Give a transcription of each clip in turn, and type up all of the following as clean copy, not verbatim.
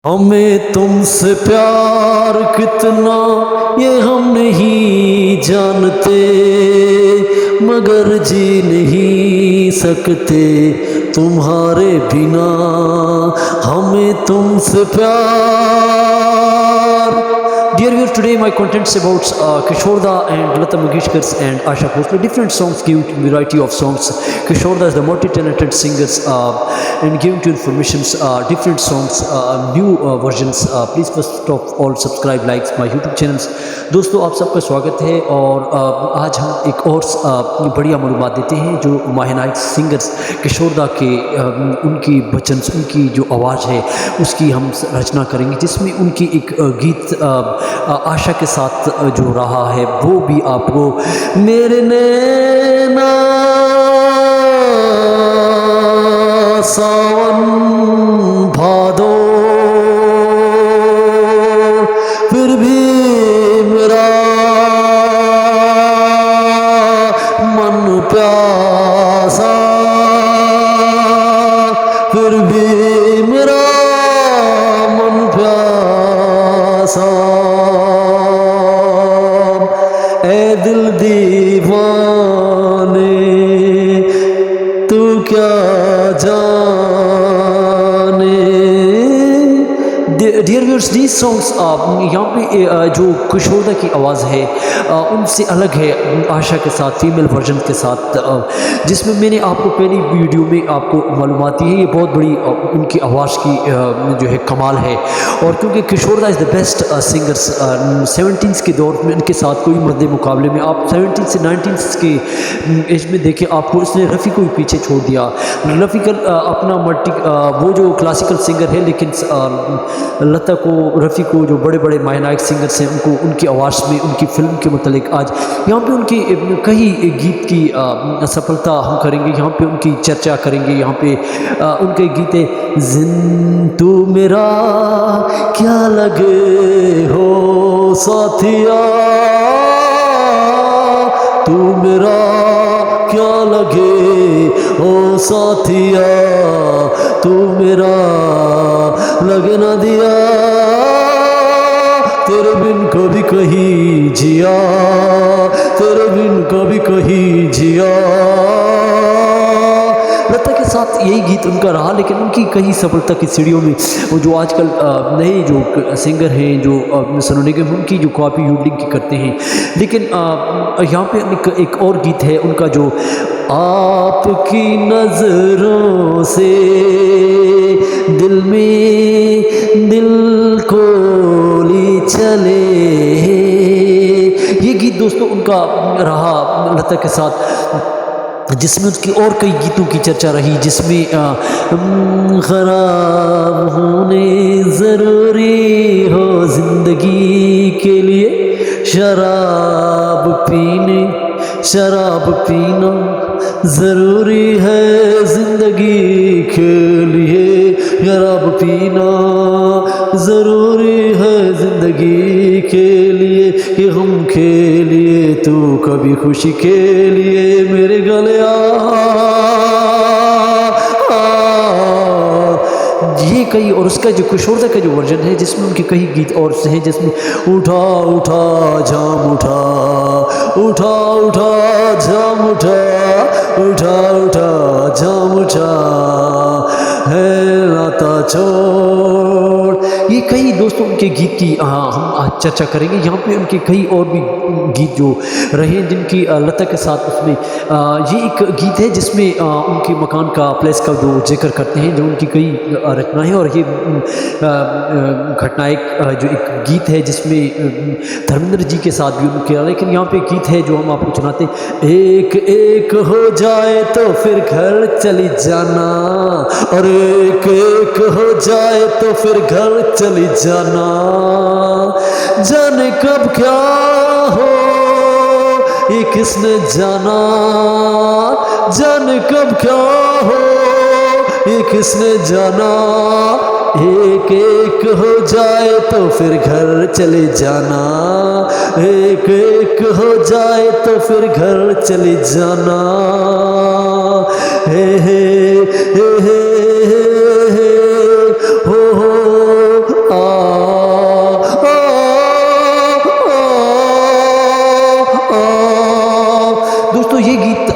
हमें तुमसे प्यार कितना ये हम नहीं जानते, मगर जी नहीं सकते तुम्हारे बिना। हमें तुमसे प्यार। Dear viewers, today my contents about Kishore Da and Lata Mangeshkar's and Asha Bhosle. Different songs give variety of songs. Kishore Da is the multi-talented singers and giving to informations different songs, new versions. Please first of all subscribe, likes my YouTube channels. दोस्तों आप सबका स्वागत है और आज हम एक और बढ़िया मालूमात देते हैं जो माहिर सिंगर्स किशोर दा के उनकी भजन, उनकी जो आवाज़ है उसकी हम रचना करेंगे, जिसमें उनकी एक गीत आशा के साथ जो रहा है वो भी आपको। मेरे नैना सावन भादो फिर भी मेरा मन प्यासा, फिर भी मेरा मन प्यासा। ए दिल दीवाने तू क्या जाने। डियर व्यूअर्स, दीज सॉन्ग्स यहाँ पे जो किशोर दा की आवाज़ है उनसे अलग है आशा के साथ, फीमेल वर्जन के साथ, जिसमें मैंने आपको पहली वीडियो में आपको मालूमात दी है। ये बहुत बड़ी उनकी आवाज़ की जो है कमाल है। और क्योंकि किशोर दा is the best singers 70s के दौर में, इनके साथ कोई मद्दे मुकाबले में आप 70 से 90s के एज में देखें आपको इसने रफ़ी को भी पीछे छोड़ दिया। रफ़ी का अपना वो जो क्लासिकल सिंगर है, लेकिन लता को, रफ़ी को, जो बड़े बड़े माहिर सिंगर्स हैं उनको उनकी आवाज़ में, उनकी फ़िल्म के मुतालिक आज यहाँ पे उनकी कई गीत की सफलता हम करेंगे, यहाँ पे उनकी चर्चा करेंगे। यहाँ पे उनके गीत है जिन तू मेरा क्या लगे हो साथिया, तू मेरा क्या लगे ओ साथिया, तू मेरा लगे ना दिया, तेरे बिन कभी कहीं जिया, तेरे बिन कभी कहीं जिया। लता के साथ यही गीत उनका रहा, लेकिन उनकी कई सफलता की सीढ़ियों में वो जो आजकल नए जो सिंगर हैं जो सोनू निगम, उनकी जो कॉपी यूडिंग की करते हैं। लेकिन यहाँ पे एक और गीत है उनका जो आपकी नज़रों से दिल में दिल को ली चले। ये गीत दोस्तों उनका रहा लता के साथ, जिसमें उसकी और कई गीतों की चर्चा रही, जिसमें ख़राब होने ज़रूरी हो ज़िंदगी के लिए, शराब पीना ज़रूरी है ज़िंदगी के लिए, शराब पीना ज़रूरी है ज़िंदगी के लिए, कि हम के लिए तू कभी खुशी के लिए मेरे गले आ। ये कई, और उसका जो किशोर दा का जो वर्जन है जिसमें उनके कई गीत और से हैं, जिसमें उठा उठा जाम उठा, उठा उठा जाम उठा, उठा उठा जाम उठा है नाता छोड़। ये कई दोस्तों उनके गीत की हम आज चर्चा करेंगे। यहाँ पे उनके कई और भी गीत जो रहे जिनकी लता के साथ, उसमें ये एक गीत है जिसमें उनके मकान का, प्लेस का जो जिक्र करते हैं, जो उनकी कई रचनाएं। और ये घटना जो एक गीत है जिसमें धर्मेंद्र जी के साथ भी उनके, लेकिन यहाँ पे गीत है जो हम आपको सुनाते हैं। एक एक हो जाए तो फिर घर चली जाना, और एक एक हो जाए तो फिर घर चली जाना, जाने कब क्या हो ये किसने जाना, जाने कब क्या हो ये किसने जाना। एक एक हो जाए तो फिर घर चले जाना, एक एक हो जाए तो फिर घर चले जाना। हे हे हे हे हे हो दोस्तों ये गीत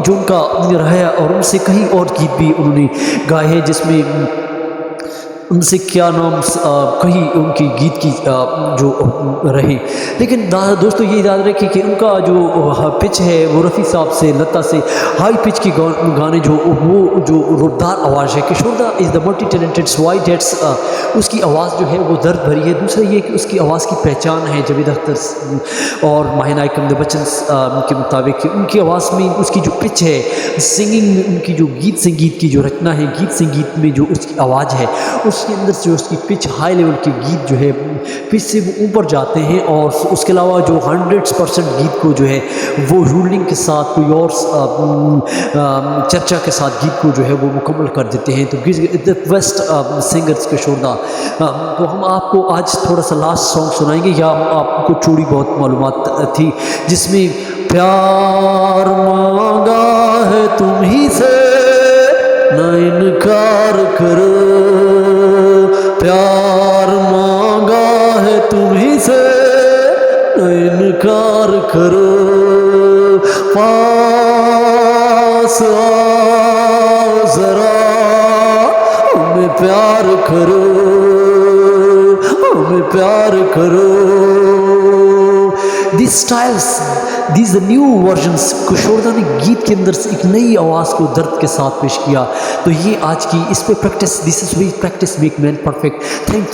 जो उनका रहा है, और उनसे कई और गीत भी उन्होंने गाए हैं, जिसमें उनसे क्या नाम कहीं उनकी गीत की जो रहे। लेकिन दोस्तों ये याद रखिए कि उनका जो पिच है वो रफ़ी साहब से, लता से हाई पिच की गाने वो जो रुबदार आवाज़ है। किशोरदा इज़ द मल्टी टैलेंटेड वाई डेट्स, उसकी आवाज़ जो है वो दर्द भरी है। दूसरा ये कि उसकी आवाज़ की पहचान है जावेद अख्तर और माहिर नायक बच्चन के मुताबिक उनकी आवाज़ में उसकी जो पिच है, सिंगिंग में उनकी जो गीत संगीत की जो रचना है, गीत संगीत में जो उसकी आवाज़ है, उसके अंदर से उसकी पिच हाई लेवल के गीत जो है पिच से वो ऊपर जाते हैं। और उसके अलावा जो 100% गीत को जो है वो रूलिंग के साथ कोई और चर्चा के साथ गीत को जो है वो मुकम्मल कर देते हैं। तो द बेस्ट सिंगर्स किशोरदा। तो हम आपको आज थोड़ा सा लास्ट सॉन्ग सुनाएंगे, या आपको थोड़ी बहुत मालूमात थी, जिसमें प्यार मांगा है तुम ही से न इनकार करो, प्यार मांगा है तुम ही से न इनकार करो, पास आओ जरा हमें प्यार करो, हमें प्यार करो। This styles, this the new versions, किशोरदा ने गीत के अंदर से एक नई आवाज़ को दर्द के साथ पेश किया। तो ये आज की इस पे practice, this is we practice make man perfect. Thank